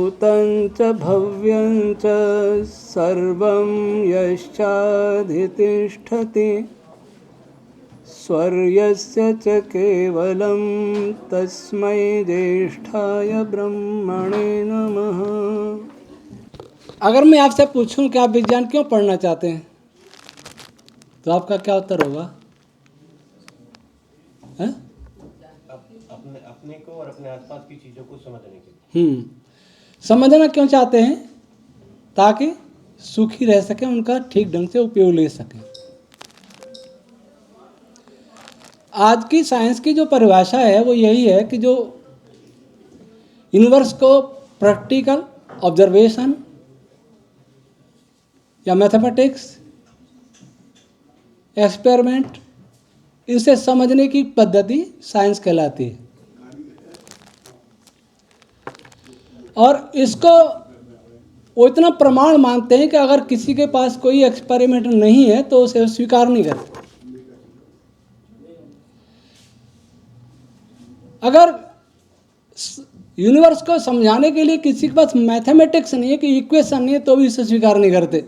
भूतं च भव्यं च सर्वं यश्चाधितिष्ठति स्वर्यस्य च केवलं तस्मै ज्येष्ठाय ब्रह्मणे नमः। अगर मैं आपसे पूछूं कि आप विज्ञान क्यों पढ़ना चाहते हैं तो आपका क्या उत्तर होगा? अपने को और अपने आसपास की चीजों को समझने के लिए। समझना क्यों चाहते हैं? ताकि सुखी रह सकें, उनका ठीक ढंग से उपयोग ले सकें। आज की साइंस की जो परिभाषा है वो यही है कि जो यूनिवर्स को प्रैक्टिकल ऑब्जर्वेशन या मैथमेटिक्स एक्सपेरिमेंट इनसे समझने की पद्धति साइंस कहलाती है। और इसको वो इतना प्रमाण मानते हैं कि अगर किसी के पास कोई एक्सपेरिमेंट नहीं है तो उसे स्वीकार नहीं करते। अगर यूनिवर्स को समझाने के लिए किसी के पास मैथमेटिक्स नहीं है, कि इक्वेशन नहीं है, तो भी इसे स्वीकार नहीं करते।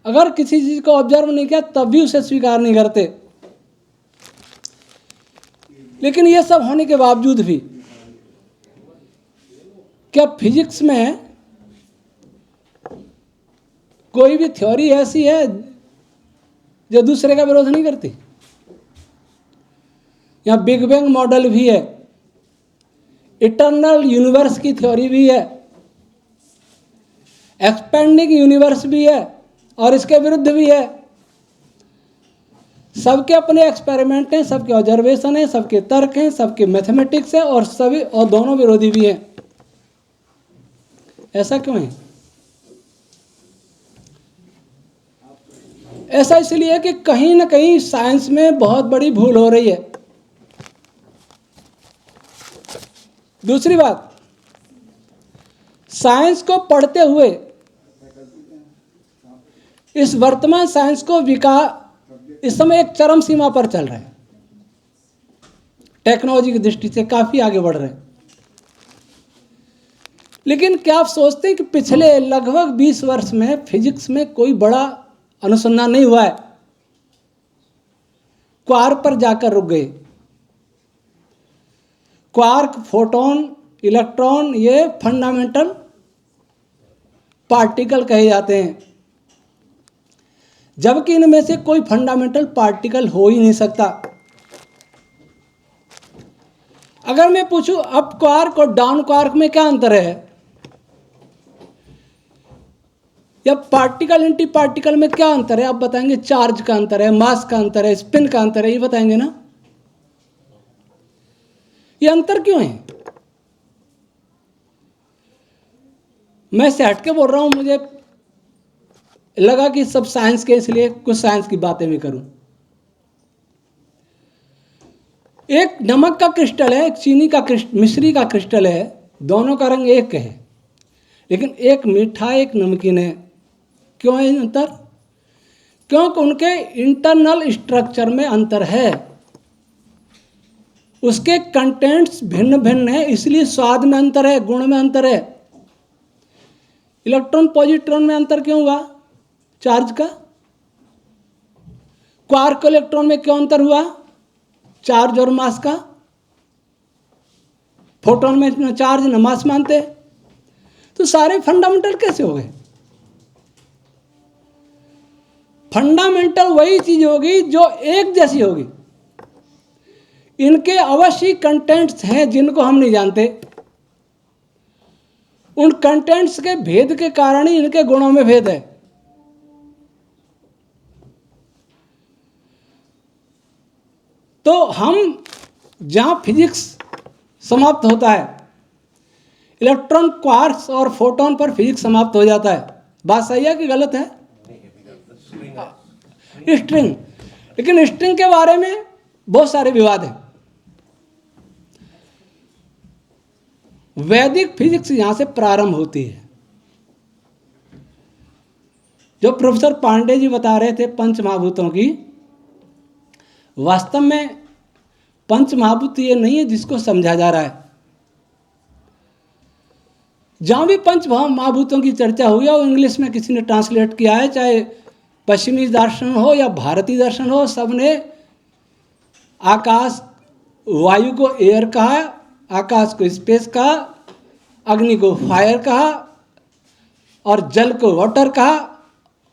अगर किसी चीज को ऑब्जर्व नहीं किया तब भी उसे स्वीकार नहीं करते। लेकिन यह सब होने के बावजूद भी क्या फिजिक्स में कोई भी थ्योरी ऐसी है जो दूसरे का विरोध नहीं करती? यहाँ बिग बैंग मॉडल भी है, इटर्नल यूनिवर्स की थ्योरी भी है, एक्सपेंडिंग यूनिवर्स भी है और इसके विरुद्ध भी है। सबके अपने एक्सपेरिमेंट हैं, सबके ऑब्जर्वेशन हैं, सबके तर्क हैं, सबके मैथमेटिक्स है और दोनों विरोधी भी हैं। ऐसा क्यों है? ऐसा इसलिए कि कहीं ना कहीं साइंस में बहुत बड़ी भूल हो रही है। दूसरी बात, साइंस को पढ़ते हुए इस वर्तमान साइंस को इस समय एक चरम सीमा पर चल रहा है। टेक्नोलॉजी की दृष्टि से काफी आगे बढ़ रहे हैं। लेकिन क्या आप सोचते हैं कि पिछले लगभग 20 वर्ष में फिजिक्स में कोई बड़ा अनुसंधान नहीं हुआ है? क्वार्क पर जाकर रुक गए। क्वार्क, फोटोन, इलेक्ट्रॉन, ये फंडामेंटल पार्टिकल कहे जाते हैं, जबकि इनमें से कोई फंडामेंटल पार्टिकल हो ही नहीं सकता। अगर मैं पूछूं अप क्वार्क और डाउन क्वार्क में क्या अंतर है, या पार्टिकल एंटी पार्टिकल में क्या अंतर है, आप बताएंगे? चार्ज का अंतर है, मास का अंतर है, स्पिन का अंतर है, ये बताएंगे ना? ये अंतर क्यों है? मैं से हटके बोल रहा हूं, मुझे लगा कि सब साइंस के, इसलिए कुछ साइंस की बातें भी करूं। एक नमक का क्रिस्टल है, एक चीनी का मिश्री का क्रिस्टल है, दोनों का रंग एक है, लेकिन एक मीठा एक नमकीन है। क्यों है अंतर? क्योंकि उनके इंटरनल स्ट्रक्चर में अंतर है, उसके कंटेंट्स भिन्न भिन्न है, इसलिए स्वाद में अंतर है, गुण में अंतर है। इलेक्ट्रॉन पॉजिट्रॉन में अंतर क्यों हुआ? चार्ज का। क्वार्क इलेक्ट्रॉन में क्यों अंतर हुआ? चार्ज और मास का। फोटोन में न चार्ज न मास मानते, तो सारे फंडामेंटल कैसे हो गए? फंडामेंटल वही चीज होगी जो एक जैसी होगी। इनके अवश्य कंटेंट्स हैं जिनको हम नहीं जानते। उन कंटेंट्स के भेद के कारण ही इनके गुणों में भेद है। तो हम जहां फिजिक्स समाप्त होता है, इलेक्ट्रॉन, क्वार्क्स और फोटोन पर फिजिक्स समाप्त हो जाता है। बात सही है कि गलत है? स्ट्रिंग, लेकिन स्ट्रिंग के बारे में बहुत सारे विवाद हैं। वैदिक फिजिक्स यहां से प्रारंभ होती है। जो प्रोफेसर पांडे जी बता रहे थे पंच महाभूतों की, वास्तव में पंच महाभूत ये नहीं है जिसको समझा जा रहा है। जहाँ भी पंच महाभूतों की चर्चा हुई है वो इंग्लिश में किसी ने ट्रांसलेट किया है, चाहे पश्चिमी दर्शन हो या भारतीय दर्शन हो, सबने आकाश वायु को एयर कहा, आकाश को स्पेस कहा, अग्नि को फायर कहा और जल को वाटर कहा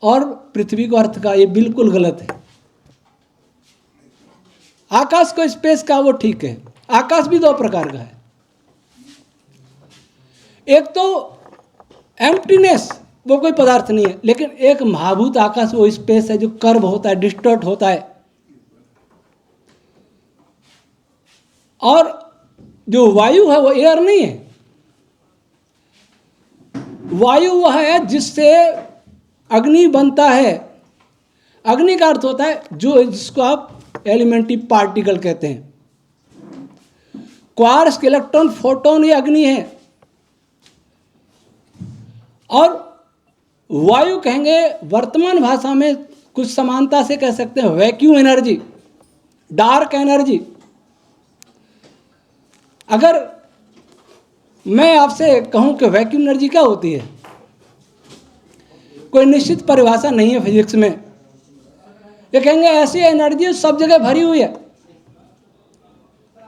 और पृथ्वी को अर्थ कहा। ये बिल्कुल गलत है। आकाश को स्पेस कहा वो ठीक है। आकाश भी दो प्रकार का है, एक तो एम्प्टीनेस, वो कोई पदार्थ नहीं है, लेकिन एक महाभूत आकाश वो स्पेस है जो कर्व होता है, डिस्टॉर्ट होता है। और जो वायु है वो एयर नहीं है, वायु वह है जिससे अग्नि बनता है। अग्नि का अर्थ होता है जो जिसको आप एलिमेंट्री पार्टिकल कहते हैं। क्वार्क, इलेक्ट्रॉन, फोटोन ये अग्नि है। और वायु कहेंगे वर्तमान भाषा में कुछ समानता से कह सकते हैं वैक्यूम एनर्जी, डार्क एनर्जी। अगर मैं आपसे कहूं कि वैक्यूम एनर्जी क्या होती है, कोई निश्चित परिभाषा नहीं है फिजिक्स में। ये कहेंगे ऐसी एनर्जी सब जगह भरी हुई है,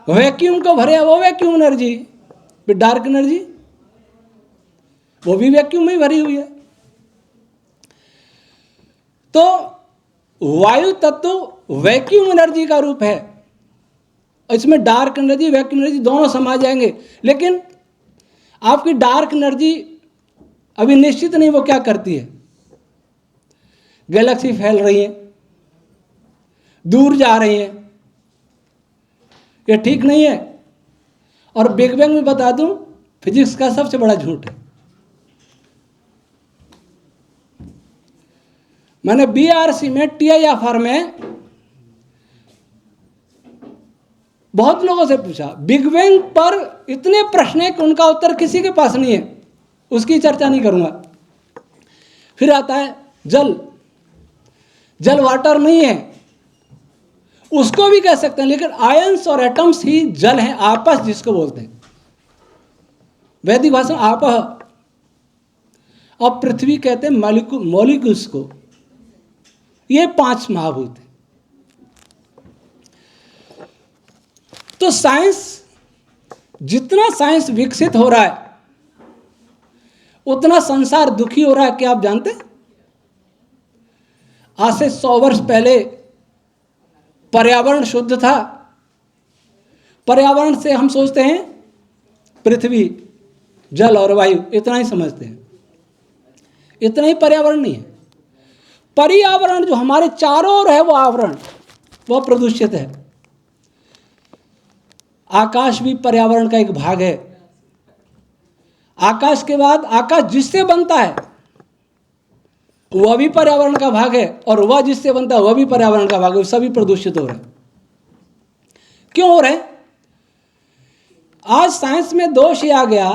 वैक्यूम को भरे वो वैक्यूम एनर्जी। डार्क एनर्जी वो भी वैक्यूम में ही भरी हुई है। तो वायु तत्व वैक्यूम एनर्जी का रूप है। इसमें डार्क एनर्जी, वैक्यूम एनर्जी दोनों समा जाएंगे। लेकिन आपकी डार्क एनर्जी अभी निश्चित नहीं वो क्या करती है। गैलेक्सी फैल रही है, दूर जा रही है, ये ठीक नहीं है। और बिग बैंग में बता दूं, फिजिक्स का सबसे बड़ा झूठ है। मैंने बीआरसी में टीआईएफआर में बहुत लोगों से पूछा, बिग बैंग पर इतने प्रश्न है कि उनका उत्तर किसी के पास नहीं है, उसकी चर्चा नहीं करूंगा। फिर आता है जल, जल वाटर नहीं है, उसको भी कह सकते हैं, लेकिन आयंस और एटम्स ही जल हैं, आपस जिसको बोलते हैं वैदिक भाषा में आपह। और पृथ्वी कहते हैं मॉलिक्यूल्स को। ये 5 महाभूत हैं। तो साइंस, जितना साइंस विकसित हो रहा है उतना संसार दुखी हो रहा है। क्या आप जानते हैं? आज से 100 वर्ष पहले पर्यावरण शुद्ध था। पर्यावरण से हम सोचते हैं पृथ्वी, जल और वायु, इतना ही समझते हैं। इतना ही पर्यावरण नहीं है। पर्यावरण जो हमारे चारों ओर है वो आवरण, वो प्रदूषित है। आकाश भी पर्यावरण का एक भाग है। आकाश के बाद आकाश जिससे बनता है वह भी पर्यावरण का भाग है, और वह जिससे बनता है वह भी पर्यावरण का भाग है। सभी प्रदूषित हो रहे हैं। क्यों हो रहे हैं? आज साइंस में दोष ये आ गया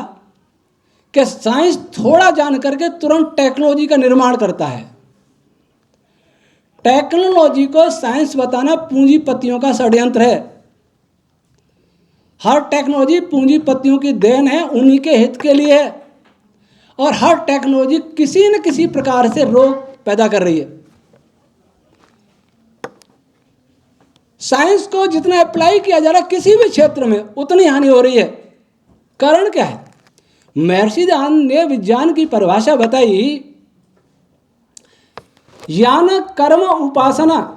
कि साइंस थोड़ा जान करके तुरंत टेक्नोलॉजी का निर्माण करता है। टेक्नोलॉजी को साइंस बताना पूंजीपतियों का षड्यंत्र है। हर टेक्नोलॉजी पूंजीपतियों की देन है, उन्हीं के हित के लिए है। और हर टेक्नोलॉजी किसी न किसी प्रकार से रोग पैदा कर रही है। साइंस को जितना अप्लाई किया जा रहा है किसी भी क्षेत्र में, उतनी हानि हो रही है। कारण क्या है? महर्षि दयानंद ने विज्ञान की परिभाषा बताई, ज्ञान कर्म उपासना।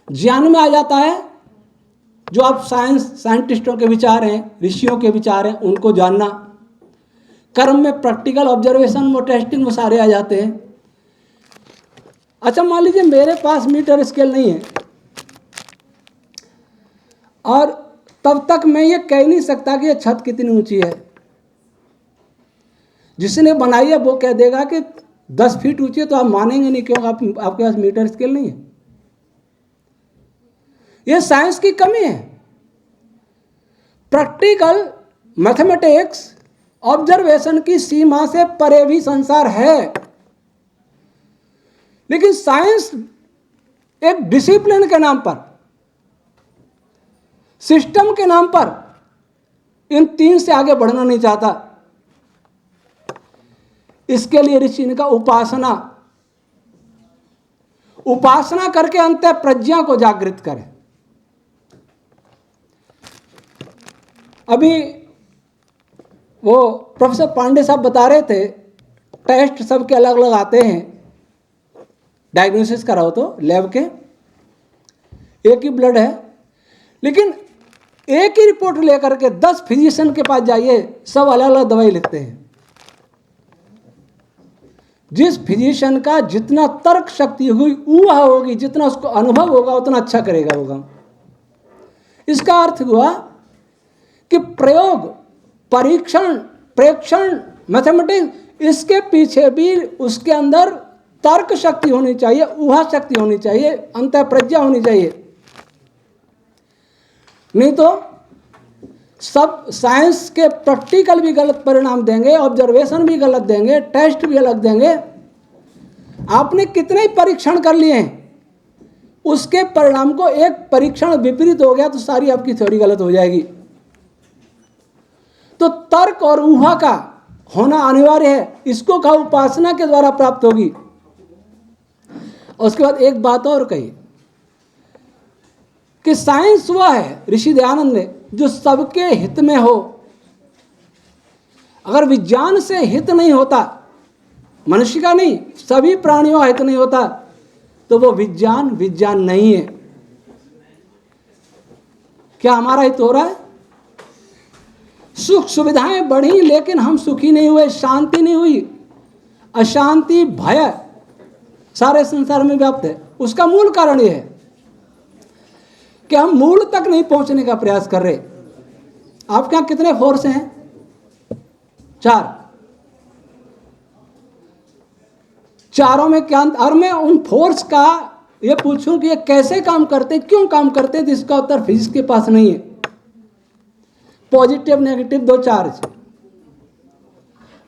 ज्ञान में आ जाता है जो आप साइंटिस्टों के विचार हैं, ऋषियों के विचार हैं, उनको जानना। कर्म में प्रैक्टिकल ऑब्जर्वेशन, वो टेस्टिंग, वो सारे आ जाते हैं। अच्छा, मान लीजिए मेरे पास मीटर स्केल नहीं है और तब तक मैं ये कह नहीं सकता कि ये छत कितनी ऊंची है। जिसने बनाई है वो कह देगा कि 10 फीट ऊंची है, तो आप मानेंगे नहीं, क्योंकि आपके पास मीटर स्केल नहीं है। ये साइंस की कमी है। प्रैक्टिकल मैथमेटिक्स ऑब्जर्वेशन की सीमा से परे भी संसार है, लेकिन साइंस एक डिसिप्लिन के नाम पर, सिस्टम के नाम पर इन 3 से आगे बढ़ना नहीं चाहता। इसके लिए ऋषि ने कहा उपासना करके अंत प्रज्ञा को जागृत करें। अभी वो प्रोफेसर पांडे साहब बता रहे थे, टेस्ट सबके अलग अलग आते हैं, डायग्नोसिस कराओ तो लैब के, एक ही ब्लड है, लेकिन एक ही रिपोर्ट लेकर के 10 फिजिशियन के पास जाइए, सब अलग अलग दवाई लिखते हैं। जिस फिजिशियन का जितना तर्क शक्ति होगी, ऊहा होगी, जितना उसको अनुभव होगा, उतना अच्छा करेगा होगा। इसका अर्थ हुआ कि प्रयोग, परीक्षण, प्रेक्षण, मैथमेटिक्स, इसके पीछे भी उसके अंदर तर्क शक्ति होनी चाहिए, ऊहा शक्ति होनी चाहिए, अंतः प्रज्ञा होनी चाहिए। नहीं तो सब साइंस के प्रैक्टिकल भी गलत परिणाम देंगे, ऑब्जर्वेशन भी गलत देंगे, टेस्ट भी अलग देंगे। आपने कितने ही परीक्षण कर लिए हैं, उसके परिणाम को एक परीक्षण विपरीत हो गया तो सारी आपकी थ्योरी गलत हो जाएगी। तो तर्क और ऊहा का होना अनिवार्य है, इसको कहा उपासना के द्वारा प्राप्त होगी। उसके बाद एक बात और कही कि साइंस वह है, ऋषि दयानंद ने, जो सबके हित में हो। अगर विज्ञान से हित नहीं होता, मनुष्य का नहीं, सभी प्राणियों का हित नहीं होता, तो वो विज्ञान नहीं है। क्या हमारा हित हो रहा है? सुख सुविधाएं बढ़ी लेकिन हम सुखी नहीं हुए, शांति नहीं हुई, अशांति, भय सारे संसार में व्याप्त है। उसका मूल कारण यह है कि हम मूल तक नहीं पहुंचने का प्रयास कर रहे। आपके यहां कितने फोर्स हैं? 4। चारों में क्या, और मैं उन फोर्स का ये पूछूं कि ये कैसे काम करते, क्यों काम करते हैं, जिसका उत्तर फिजिक्स के पास नहीं है। पॉजिटिव नेगेटिव 2 चार्ज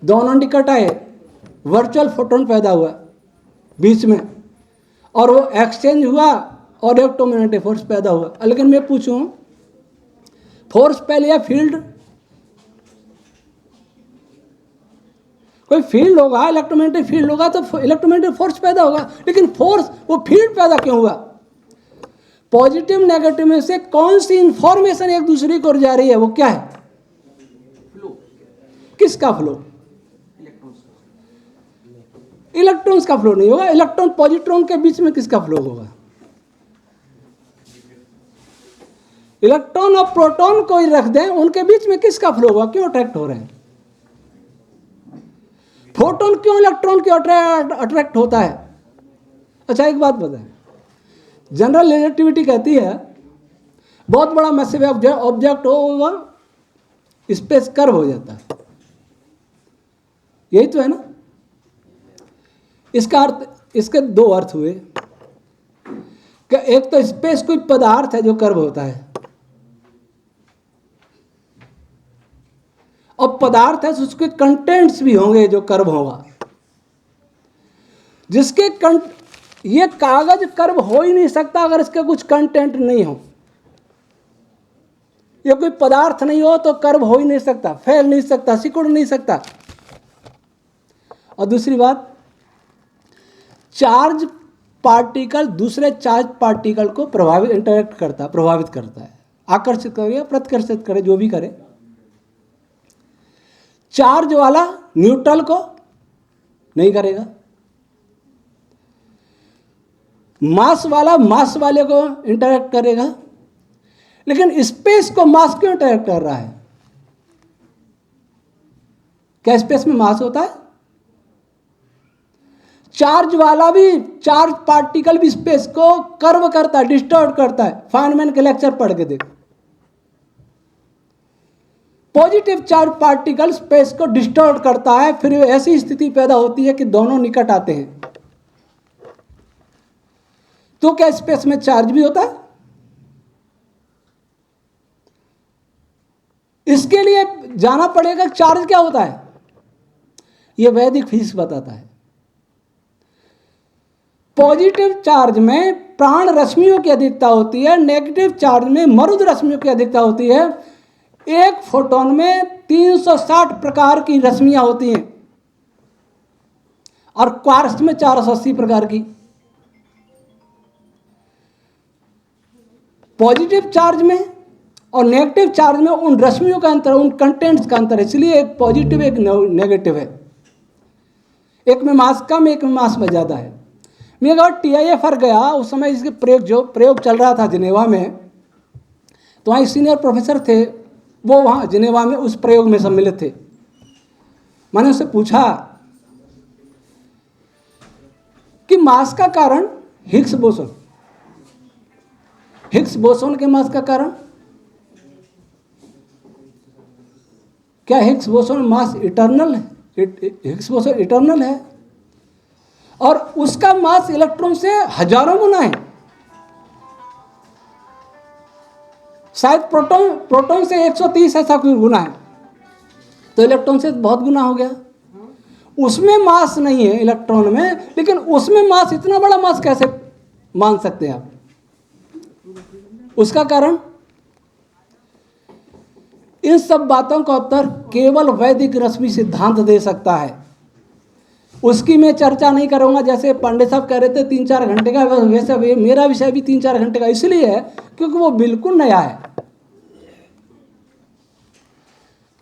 दोनों निकट आए, वर्चुअल फोटोन पैदा हुआ बीच में, और वो एक्सचेंज हुआ और इलेक्ट्रोमैग्नेटिक फोर्स पैदा हुआ। लेकिन मैं पूछूं, फोर्स पहले या फील्ड? कोई फील्ड होगा, इलेक्ट्रोमैग्नेटिक फील्ड होगा तो इलेक्ट्रोमैग्नेटिक फोर्स पैदा होगा, लेकिन फोर्स, वो फील्ड पैदा क्यों हुआ? पॉजिटिव नेगेटिव में से कौन सी इंफॉर्मेशन एक दूसरे को जा रही है, वो क्या है? फ्लो। किसका फ्लो? इलेक्ट्रॉन्स का फ्लो नहीं होगा। इलेक्ट्रॉन पॉजिट्रॉन के बीच में किसका फ्लो होगा? इलेक्ट्रॉन और प्रोटॉन को ही रख दें, उनके बीच में किसका फ्लो होगा? क्यों अट्रैक्ट हो रहे हैं? फोटोन क्यों इलेक्ट्रॉन क्यों अट्रैक्ट होता है? अच्छा एक बात बताएं, जनरल रिलेटिविटी कहती है बहुत बड़ा मैसिव ऑब्जेक्ट होगा, स्पेस कर्व हो जाता है। यही तो है ना? इसका अर्थ, इसके 2 अर्थ हुए कि एक तो स्पेस कोई पदार्थ है जो कर्व होता है, और पदार्थ है तो उसके कंटेंट्स भी होंगे जो कर्व होगा। जिसके ये कागज कर्व हो ही नहीं सकता अगर इसके कुछ कंटेंट नहीं हो। ये कोई पदार्थ नहीं हो तो कर्व हो ही नहीं सकता, फैल नहीं सकता, सिकुड़ नहीं सकता। और दूसरी बात, चार्ज पार्टिकल दूसरे चार्ज पार्टिकल को प्रभावित करता है, आकर्षित करे या प्रतिकर्षित करे, जो भी करे। चार्ज वाला न्यूट्रल को नहीं करेगा, मास वाला मास वाले को इंटरैक्ट करेगा, लेकिन स्पेस को मास क्यों इंटरैक्ट कर रहा है? क्या स्पेस में मास होता है? चार्ज वाला भी, चार्ज पार्टिकल भी स्पेस को कर्व करता है, डिस्टॉर्ट करता है। फाइनमैन के लेक्चर पढ़ के देखो। पॉजिटिव चार्ज पार्टिकल स्पेस को डिस्टॉर्ट करता है, फिर ऐसी स्थिति पैदा होती है कि दोनों निकट आते हैं। तो क्या स्पेस में चार्ज भी होता है? इसके लिए जाना पड़ेगा चार्ज क्या होता है, यह वैदिक फिजिक्स बताता है। पॉजिटिव चार्ज में प्राण रश्मियों की अधिकता होती है, नेगेटिव चार्ज में मरुद रश्मियों की अधिकता होती है। एक फोटोन में 360 प्रकार की रश्मियां होती हैं। और क्वार्क्स में 480 प्रकार की। पॉजिटिव चार्ज में और नेगेटिव चार्ज में उन रश्मियों का अंतर, उन कंटेंट्स का अंतर है, इसलिए एक पॉजिटिव एक नेगेटिव है। एक में मास कम, एक में मास में ज़्यादा है। मैं अगर TIFR गया, उस समय इसके प्रयोग चल रहा था जिनेवा में, तो वहाँ सीनियर प्रोफेसर थे, वो वहाँ जिनेवा में उस प्रयोग में सम्मिलित थे। मैंने उससे पूछा कि मास का कारण हिग्स बोसोन, हिग्स बोसोन के मास का कारण क्या? हिग्स बोसोन मास इटर्नल है, हिग्स बोसोन इटर्नल है और उसका मास इलेक्ट्रॉन से हजारों गुना है। शायद प्रोटॉन से 130 ऐसा कोई गुना है, तो इलेक्ट्रॉन से बहुत गुना हो गया। उसमें मास नहीं है इलेक्ट्रॉन में, लेकिन उसमें मास, इतना बड़ा मास कैसे मान सकते हैं आप? उसका कारण, इन सब बातों का उत्तर केवल वैदिक रश्मि सिद्धांत दे सकता है। उसकी मैं चर्चा नहीं करूंगा, जैसे पांडे साहब कह रहे थे 3-4 घंटे का, वैसे मेरा विषय भी 3-4 घंटे का इसलिए है क्योंकि वो बिल्कुल नया है।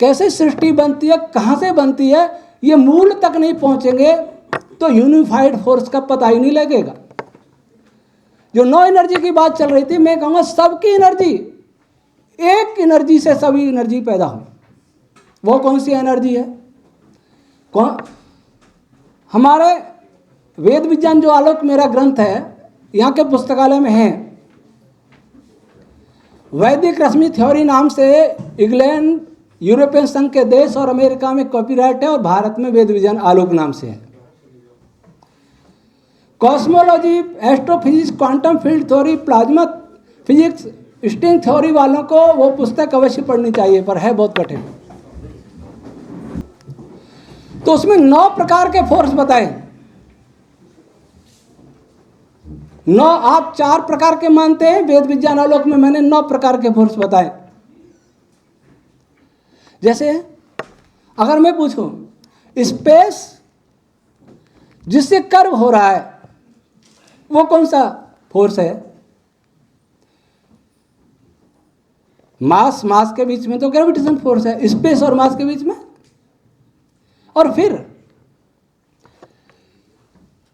कैसे सृष्टि बनती है, कहाँ से बनती है, ये मूल तक नहीं पहुंचेंगे तो यूनिफाइड फोर्स का पता ही नहीं लगेगा। जो नो एनर्जी की बात चल रही थी, मैं कहूँगा सबकी एनर्जी, एक एनर्जी से सभी एनर्जी पैदा हुई। वो कौन सी एनर्जी है? कौन? हमारे वेद विज्ञान जो आलोक मेरा ग्रंथ है, यहाँ के पुस्तकालय में है, वैदिक रश्मि थ्योरी नाम से इंग्लैंड, यूरोपियन संघ के देश और अमेरिका में कॉपीराइट है, और भारत में वेद विज्ञान आलोक नाम से है। Cosmology, astrophysics, quantum field theory, plasma physics, string theory वालों को वो पुस्तक अवश्य पढ़नी चाहिए, पर है बहुत कठिन। तो उसमें 9 प्रकार के फोर्स बताए। 9, आप 4 प्रकार के मानते हैं, वेद विज्ञान आलोक में मैंने 9 प्रकार के फोर्स बताए। जैसे अगर मैं पूछूं स्पेस जिससे कर्व हो रहा है, वो कौन सा फोर्स है? मास के बीच में तो ग्रेविटेशन फोर्स है, स्पेस और मास के बीच में। और फिर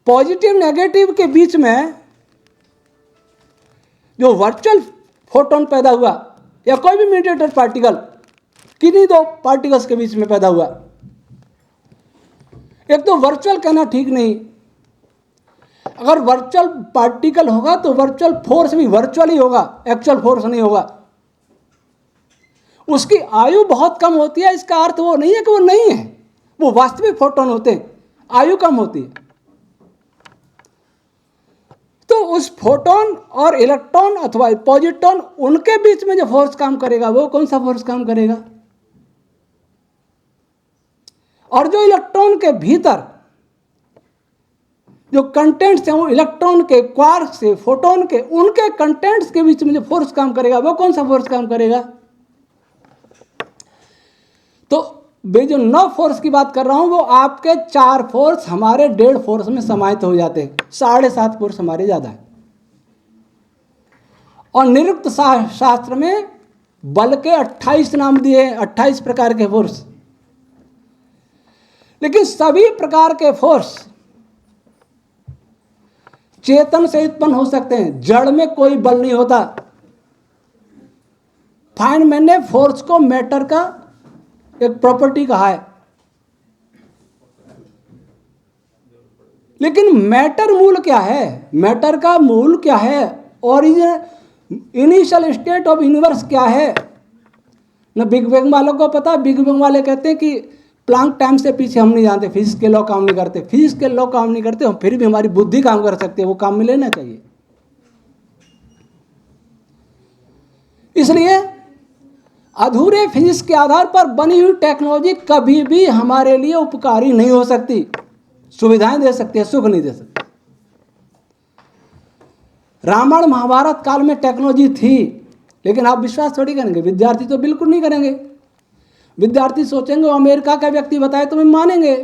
पॉजिटिव नेगेटिव के बीच में जो वर्चुअल फोटोन पैदा हुआ, या कोई भी मीडिएटर पार्टिकल, किन्हीं 2 पार्टिकल्स के बीच में पैदा हुआ। एक तो वर्चुअल कहना ठीक नहीं, अगर वर्चुअल पार्टिकल होगा तो वर्चुअल फोर्स भी वर्चुअल ही होगा, एक्चुअल फोर्स नहीं होगा। उसकी आयु बहुत कम होती है, इसका अर्थ वो नहीं है कि वो नहीं है, वो वास्तविक फोटोन होते हैं, आयु कम होती है। तो उस फोटोन और इलेक्ट्रॉन अथवा पॉजिट्रॉन, उनके बीच में जो फोर्स काम करेगा, वो कौन सा फोर्स काम करेगा? और जो इलेक्ट्रॉन के भीतर जो कंटेंट्स हैं, वो इलेक्ट्रॉन के, क्वार्क से, फोटोन के, उनके कंटेंट्स के बीच में जो फोर्स काम करेगा, वो कौन सा फोर्स काम करेगा? तो वे जो 9 फोर्स की बात कर रहा हूं, वो आपके 4 फोर्स हमारे 1.5 फोर्स में समाहित हो जाते हैं। 7.5 फोर्स हमारे ज्यादा है। और निरुक्त शास्त्र में बल के 28 नाम दिए हैं, 28 प्रकार के फोर्स। लेकिन सभी प्रकार के फोर्स चेतन से उत्पन्न हो सकते हैं, जड़ में कोई बल नहीं होता। फाइनमैन ने फोर्स को मैटर का एक प्रॉपर्टी कहा है, लेकिन मैटर मूल क्या है? मैटर का मूल क्या है? Origin, initial state of universe क्या है? न बिग बैंग वालों को पता। बिग बैंग वाले कहते हैं कि प्लांक टाइम से पीछे हम नहीं जानते, फिजिक्स के लॉ काम नहीं करते। फिजिक्स के लॉ काम नहीं करते, हम फिर भी हमारी बुद्धि काम कर सकते हैं, वो काम में लेना चाहिए। इसलिए अधूरे फिजिक्स के आधार पर बनी हुई टेक्नोलॉजी कभी भी हमारे लिए उपकारी नहीं हो सकती। सुविधाएं दे सकती है, सुख नहीं दे सकती। रामायण महाभारत काल में टेक्नोलॉजी थी, लेकिन आप विश्वास थोड़ी करेंगे? विद्यार्थी तो बिल्कुल नहीं करेंगे। विद्यार्थी सोचेंगे वो अमेरिका का व्यक्ति बताए तो हम मानेंगे,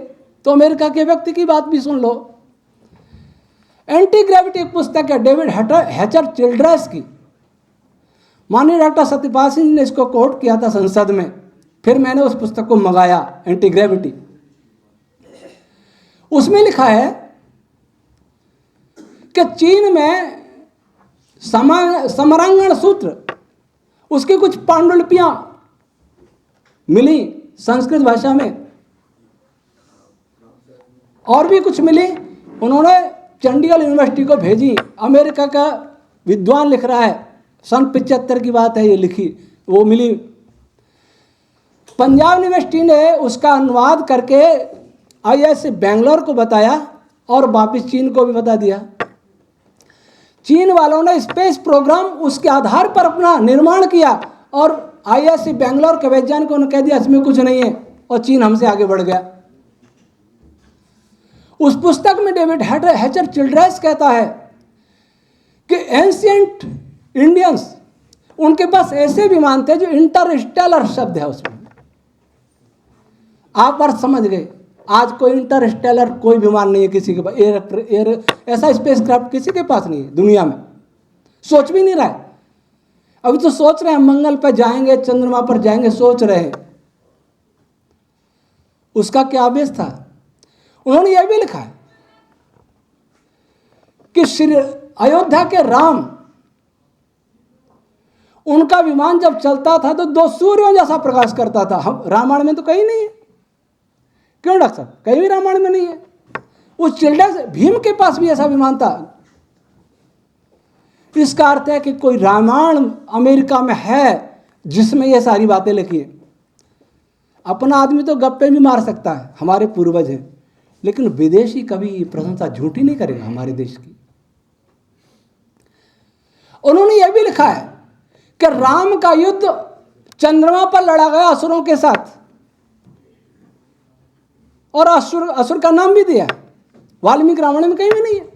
तो अमेरिका के व्यक्ति की बात भी सुन लो। एंटी ग्रेविटी एक पुस्तक है डेविड हैचर चिल्ड्रेस की, माननीय डॉक्टर सत्यपाल सिंह ने इसको कोट किया था संसद में, फिर मैंने उस पुस्तक को मंगाया, एंटी ग्रेविटी। उसमें लिखा है कि चीन में समरांगण सूत्र, उसकी कुछ पांडुलिपियां मिली संस्कृत भाषा में, और भी कुछ मिली। उन्होंने चंडीगढ़ यूनिवर्सिटी को भेजी। अमेरिका का विद्वान लिख रहा है, सन 75 की बात है ये लिखी, वो मिली। पंजाब यूनिवर्सिटी ने उसका अनुवाद करके IISc बेंगलोर को बताया और वापस चीन को भी बता दिया। चीन वालों ने स्पेस प्रोग्राम उसके आधार पर अपना निर्माण किया और IISc बेंगलोर के वैज्ञानिकों ने कह दिया इसमें कुछ नहीं है, और चीन हमसे आगे बढ़ गया। उस पुस्तक में डेविड हैचर चिल्ड्रेस कहता है कि एंशिएंट इंडियंस, उनके पास ऐसे विमान थे जो इंटरस्टेलर शब्द है उसमें, आप अर्थ समझ गए। आज कोई इंटरस्टेलर कोई विमान नहीं है किसी के पास, एयर ऐसा स्पेसक्राफ्ट किसी के पास नहीं है दुनिया में, सोच भी नहीं रहा है। अभी तो सोच रहे हैं मंगल पर जाएंगे, चंद्रमा पर जाएंगे, सोच रहे हैं। उसका क्या आवेश था। उन्होंने यह भी लिखा है कि श्री अयोध्या के राम, उनका विमान जब चलता था तो 2 सूर्यों जैसा प्रकाश करता था। हम रामायण में तो कहीं नहीं है। क्यों डॉक्टर साहब, कहीं भी रामायण में नहीं है। उस चिल्ड्रंस भीम के पास भी ऐसा विमान था। इसका अर्थ है कि कोई रामायण अमेरिका में है जिसमें ये सारी बातें लिखी है। अपना आदमी तो गप्पे भी मार सकता है, हमारे पूर्वज हैं, लेकिन विदेशी कभी प्रशंसा झूठी नहीं करेगा हमारे देश की। उन्होंने यह भी लिखा है कि राम का युद्ध चंद्रमा पर लड़ा गया असुरों के साथ, और असुर का नाम भी दिया। वाल्मीकि रामायण में कहीं भी नहीं है।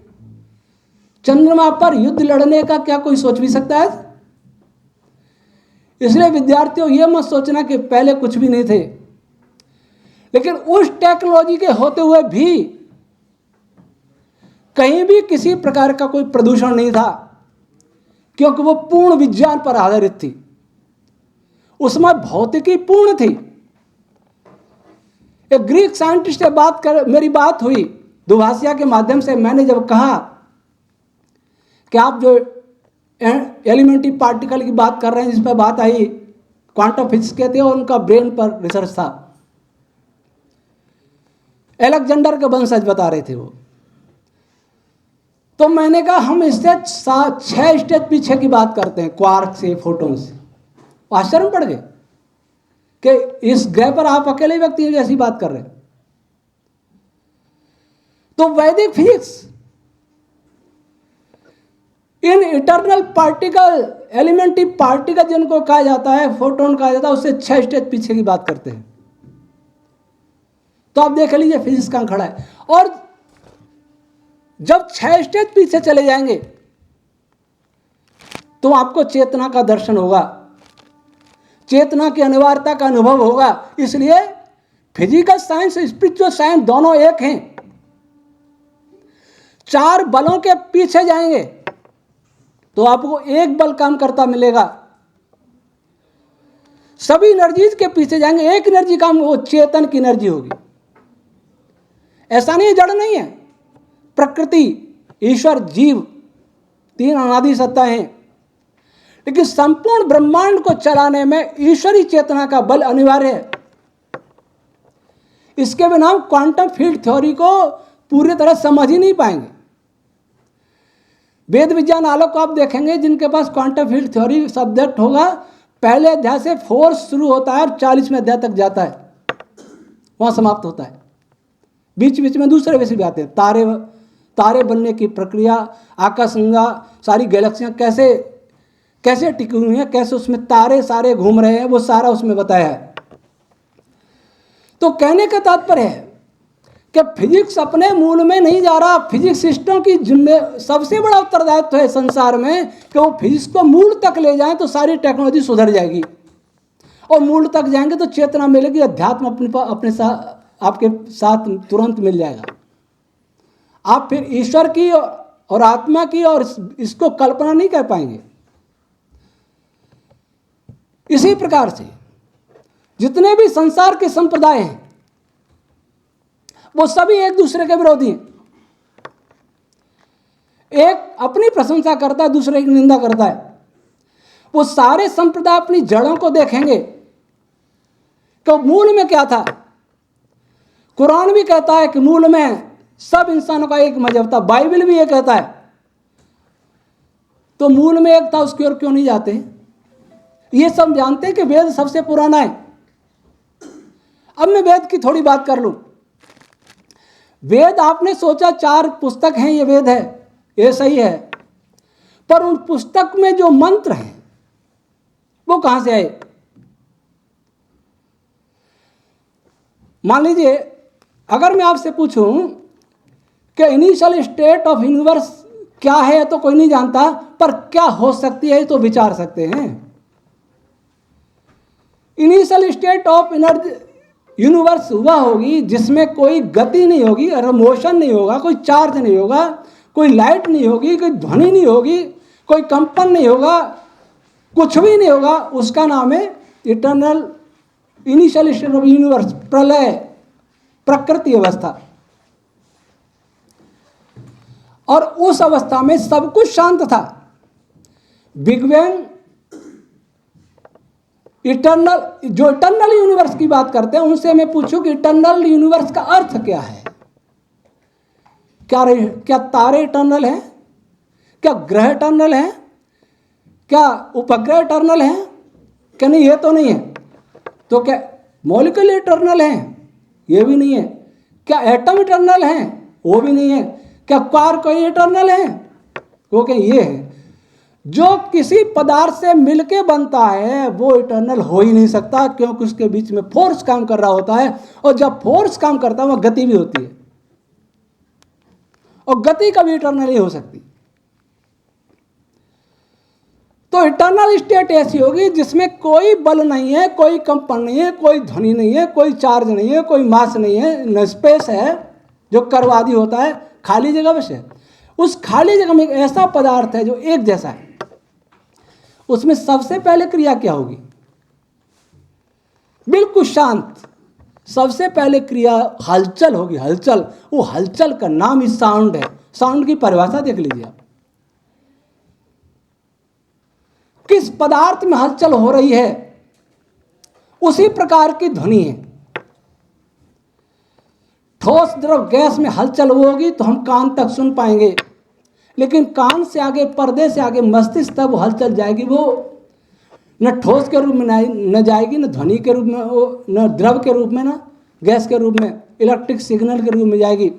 चंद्रमा पर युद्ध लड़ने का क्या कोई सोच भी सकता है? इसलिए विद्यार्थियों ये मत सोचना कि पहले कुछ भी नहीं थे, लेकिन उस टेक्नोलॉजी के होते हुए भी कहीं भी किसी प्रकार का कोई प्रदूषण नहीं था, क्योंकि वो पूर्ण विज्ञान पर आधारित थी। उसमें भौतिकी पूर्ण थी। एक ग्रीक साइंटिस्ट से मेरी बात हुई दुभाषिया के माध्यम से। मैंने जब कहा कि आप जो एलिमेंट्री पार्टिकल की बात कर रहे हैं, जिस पर बात आई क्वांटम फिजिक्स के थे, और उनका ब्रेन पर रिसर्च था, अलेक्जेंडर के वंशज बता रहे थे वो। तो मैंने कहा हम इससे 6 स्टेज पीछे की बात करते हैं, क्वार्क से, फोटोन से। आश्चर्य पड़ गए कि इस ग्रह पर आप अकेले व्यक्ति हैं जैसी बात कर रहे हैं। तो Vedic physics in eternal particle, elementary particle जिनको कहा जाता है, फोटोन कहा जाता है, उससे 6 स्टेज पीछे की बात करते हैं। तो आप देख लीजिए फिजिक्स कहां खड़ा है। और जब 6 स्टेज पीछे चले जाएंगे तो आपको चेतना का दर्शन होगा, चेतना की अनिवार्यता का अनुभव होगा। इसलिए फिजिकल साइंस, स्पिरिचुअल साइंस दोनों एक हैं। 4 बलों के पीछे जाएंगे तो आपको एक बल काम करता मिलेगा। सभी एनर्जीज के पीछे जाएंगे, एक एनर्जी काम, वो चेतन की एनर्जी होगी। ऐसा नहीं है जड़ नहीं है। प्रकृति, ईश्वर, जीव 3 अनादि सत्ता हैं, लेकिन संपूर्ण ब्रह्मांड को चलाने में ईश्वरी चेतना का बल अनिवार्य है। इसके बिना हम क्वांटम फील्ड थ्योरी को पूरी तरह समझ ही नहीं पाएंगे। वेद विज्ञान आलोक को आप देखेंगे जिनके पास क्वांटम फील्ड थ्योरी सब्जेक्ट होगा, पहले अध्याय से फोर्स शुरू होता है और 40वें अध्याय तक जाता है, वहां समाप्त होता है। बीच बीच में दूसरे विषय भी आते हैं, तारे बनने की प्रक्रिया, आकाशगंगा, सारी गैलेक्सियां कैसे कैसे टिकी हुई हैं, कैसे उसमें तारे सारे घूम रहे हैं, वो सारा उसमें बताया है। तो कहने का तात्पर्य है कि फिजिक्स अपने मूल में नहीं जा रहा। फिजिक्स सिस्टम की सबसे बड़ा उत्तरदायित्व है संसार में कि वो फिजिक्स को मूल तक ले जाएं तो सारी टेक्नोलॉजी सुधर जाएगी, और मूल तक जाएंगे तो चेतना मिलेगी, अध्यात्म आपके साथ तुरंत मिल जाएगा। आप फिर ईश्वर की और आत्मा की और इसको कल्पना नहीं कर पाएंगे। इसी प्रकार से जितने भी संसार के संप्रदाय हैं वो सभी एक दूसरे के विरोधी हैं। एक अपनी प्रशंसा करता है, दूसरे की निंदा करता है। वो सारे संप्रदाय अपनी जड़ों को देखेंगे कि मूल में क्या था। कुरान भी कहता है कि मूल में सब इंसानों का एक मजहब था, बाइबल भी ये कहता है। तो मूल में एक था, उसकी ओर क्यों नहीं जाते? ये सब जानते हैं कि वेद सबसे पुराना है। अब मैं वेद की थोड़ी बात कर लूं। वेद आपने सोचा 4 पुस्तक हैं, ये वेद है, ये सही है, पर उन पुस्तक में जो मंत्र हैं वो कहां से आए? मान लीजिए अगर मैं आपसे पूछूं कि इनिशियल स्टेट ऑफ यूनिवर्स क्या है, तो कोई नहीं जानता, पर क्या हो सकती है तो विचार सकते हैं। इनिशियल स्टेट ऑफ यूनिवर्स वह होगी जिसमें कोई गति नहीं होगी, मोशन नहीं होगा, कोई चार्ज नहीं होगा, कोई लाइट नहीं होगी, कोई ध्वनि नहीं होगी, कोई कंपन नहीं होगा, कुछ भी नहीं होगा। उसका नाम है eternal initial state of universe, प्रलय, प्रकृति अवस्था। और उस अवस्था में सब कुछ शांत था। बिग बैंग इटर्नल, जो इटर्नल यूनिवर्स की बात करते हैं उनसे मैं पूछूं कि इटर्नल यूनिवर्स का अर्थ क्या है? क्या तारे इटर्नल हैं? क्या ग्रह इटर्नल हैं? क्या उपग्रह इटर्नल हैं? क्या नहीं, ये तो नहीं है। तो क्या मॉलिक्यूल इटर्नल हैं? ये भी नहीं है। क्या एटम इटर्नल हैं? वो भी नहीं है। क्या क्वार्क इटर्नल हैं? वो क्या ये है। जो किसी पदार्थ से मिलके बनता है वो इटर्नल हो ही नहीं सकता, क्योंकि उसके बीच में फोर्स काम कर रहा होता है, और जब फोर्स काम करता है वह गति भी होती है, और गति कभी इटर्नल नहीं हो सकती। तो इटर्नल स्टेट ऐसी होगी जिसमें कोई बल नहीं है, कोई कंपन नहीं है, कोई ध्वनि नहीं है, कोई चार्ज नहीं है, कोई मास नहीं है, न स्पेस है जो कर्वादि होता है, खाली जगह बस है। उस खाली जगह में एक ऐसा पदार्थ है जो एक जैसा है। उसमें सबसे पहले क्रिया क्या होगी? बिल्कुल शांत। सबसे पहले क्रिया हलचल होगी, हलचल। वो हलचल का नाम ही साउंड है। साउंड की परिभाषा देख लीजिए आप। किस पदार्थ में हलचल हो रही है उसी प्रकार की ध्वनि है। ठोस द्रव गैस में हलचल होगी तो हम कान तक सुन पाएंगे, लेकिन कान से आगे, पर्दे से आगे मस्तिष्क तक वो हलचल जाएगी। वो न ठोस के रूप में न जाएगी, न ध्वनि के रूप में, वो न द्रव के रूप में, न गैस के रूप में, इलेक्ट्रिक सिग्नल के रूप में जाएगी।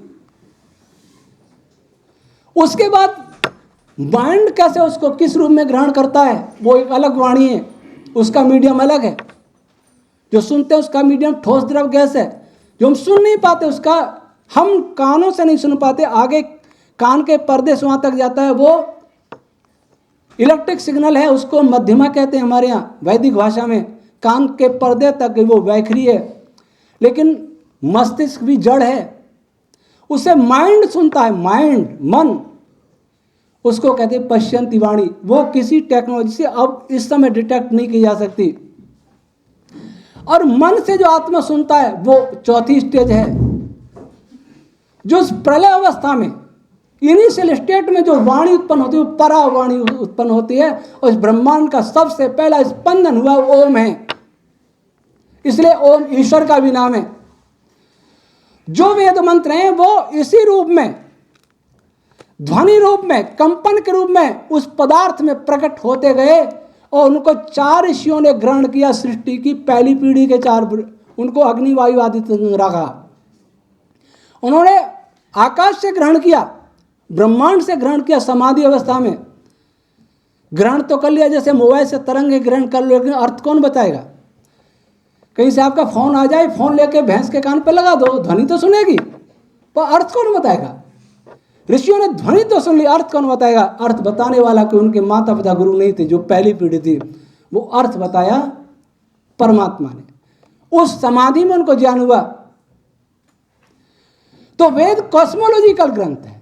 उसके बाद माइंड कैसे उसको किस रूप में ग्रहण करता है, वो एक अलग वाणी है, उसका मीडियम अलग है। जो सुनते हैं उसका मीडियम ठोस द्रव गैस है। जो हम सुन नहीं पाते उसका, हम कानों से नहीं सुन पाते, आगे कान के पर्दे से वहाँ तक जाता है, वो इलेक्ट्रिक सिग्नल है, उसको मध्यमा कहते हैं हमारे यहाँ वैदिक भाषा में। कान के पर्दे तक वो वैखरी है, लेकिन मस्तिष्क भी जड़ है, उसे माइंड सुनता है, माइंड, मन, उसको कहते हैं पश्यंती वाणी। वो किसी टेक्नोलॉजी से अब इस समय डिटेक्ट नहीं की जा सकती। और मन से जो आत्मा सुनता है वो चौथी स्टेज है, जो प्रलय अवस्था में इनिशियल स्टेट में जो वाणी उत्पन्न होती है वो परावाणी उत्पन्न होती है, और इस ब्रह्मांड का सबसे पहला स्पंदन हुआ ओम है। इसलिए ओम ईश्वर का भी नाम है। जो वेद मंत्र हैं वो इसी रूप में, ध्वनि रूप में, कंपन के रूप में उस पदार्थ में प्रकट होते गए, और उनको 4 ऋषियों ने ग्रहण किया। सृष्टि की पहली पीढ़ी के 4, उनको अग्नि, वायु, आदित्य रखा। उन्होंने आकाश से ग्रहण किया, ब्रह्मांड से ग्रहण किया, समाधि अवस्था में ग्रहण तो कर लिया, जैसे मोबाइल से तरंग ग्रहण कर लो, लेकिन अर्थ कौन बताएगा? कहीं से आपका फोन आ जाए, फोन लेके भैंस के कान पे लगा दो, ध्वनि तो सुनेगी, पर अर्थ कौन बताएगा? ऋषियों ने ध्वनि तो सुन ली, अर्थ कौन बताएगा? अर्थ बताने वाला कोई उनके माता पिता गुरु नहीं थे, जो पहली पीढ़ी थी, वो अर्थ बताया परमात्मा ने। उस समाधि में उनको ज्ञान हुआ। तो वेद कॉस्मोलॉजिकल ग्रंथ है,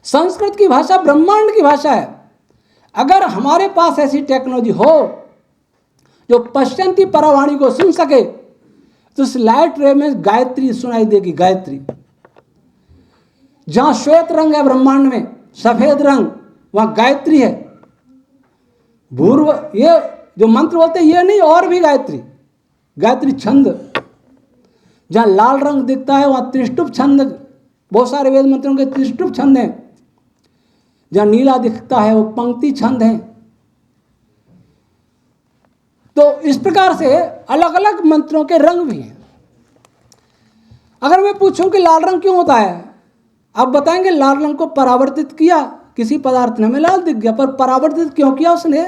संस्कृत की भाषा ब्रह्मांड की भाषा है। अगर हमारे पास ऐसी टेक्नोलॉजी हो जो पश्चिमी परवाणी को सुन सके, तो उस लाइट रे में गायत्री सुनाई देगी। गायत्री, जहां श्वेत रंग है ब्रह्मांड में, सफेद रंग, वहां गायत्री है। भूर्व, ये जो मंत्र बोलते हैं ये नहीं, और भी गायत्री, गायत्री छंद। जहां लाल रंग दिखता है वहां त्रिष्टुप छंद, बहुत सारे वेद मंत्रों के त्रिष्टुप छंद हैं। जहां नीला दिखता है वो पंक्ति छंद है। तो इस प्रकार से अलग अलग मंत्रों के रंग भी हैं। अगर मैं पूछूं कि लाल रंग क्यों होता है, आप बताएंगे लाल रंग को परावर्तित किया किसी पदार्थ ने, हमें लाल दिख गया, पर परावर्तित क्यों किया उसने?